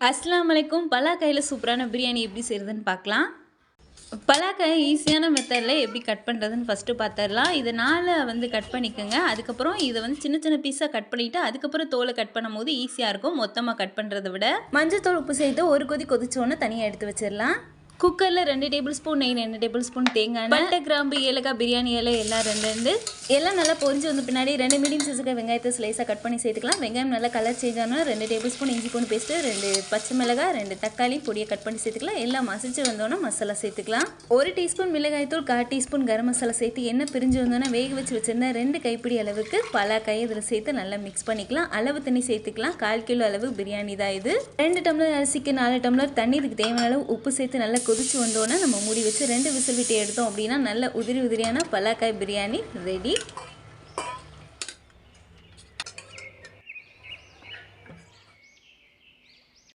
அஸ்ஸலாமு அலைக்கும். பலாக்காயில் சூப்பரான பிரியாணி எப்படி செய்கிறதுன்னு பார்க்கலாம். பலாக்காயை ஈஸியான மெத்தடில் எப்படி கட் பண்ணுறதுன்னு ஃபஸ்ட்டு பார்த்துடலாம். இதை கட் பண்ணிக்கோங்க. அதுக்கப்புறம் இதை சின்ன சின்ன பீஸாக கட் பண்ணிவிட்டு அதுக்கப்புறம் தோலை கட் பண்ணும் போது ஈஸியாக இருக்கும் மொத்தமாக கட் பண்ணுறதை விட. மஞ்சள் தூள் உப்பு சேர்த்து ஒரு கொதி கொதிச்சோன்னு தனியாக எடுத்து வச்சிடலாம். குக்கரில் 2 டேபிள் ஸ்பூன் நெய், 2 டேபிள் ஸ்பூன் தேங்காய், பட்டை, கிராம்பு, ஏலக்காய், பிரியாணி இலை எல்லாம் 2 எல்லாம் நல்லா பொரிஞ்சு வந்து பின்னாடி 2 மீடியம் சைஸுக்கு வெங்காயத்தை ஸ்லைஸாக கட் பண்ணி சேர்த்துக்கலாம். வெங்காயம் நல்லா கலர் சேஞ்ச் ஆனால் 2 டேபிள் ஸ்பூன் இஞ்சி பூண்டு பேஸ்ட்டு, 2 பச்சை மிளகாய், 2 தக்காளி பொடியை கட் பண்ணி சேர்த்துக்கலாம். எல்லாம் மசிச்சு வந்தோன்னா மசாலா சேர்த்துக்கலாம். 1 டீஸ்பூன் மிளகாய்த்தூள், 1/4 டீஸ்பூன் கரம் மசாலா சேர்த்து எண்ணெய் பிரிஞ்சு வந்தோன்னா வேக வச்சு வச்சிருந்தா 2 கைப்பிடி அளவுக்கு பலாக்காயை இதில் சேர்த்து நல்லா மிக்ஸ் பண்ணிக்கலாம். அளவு தண்ணி சேர்த்துக்கலாம். 1/4 கிலோ அளவு பிரியாணி தான் இது. 2 டம்ளர் அரிசிக்கு 4 டம்ளர் தண்ணி. இதுக்கு தேவையான அளவு உப்பு சேர்த்து நல்லா கொதிச்சு வந்தோன்னா நம்ம மூடி வச்சு 2 விசில் விட்டு எடுத்தோம் அப்படின்னா நல்ல உதிரியான பலாக்காய் பிரியாணி ரெடி.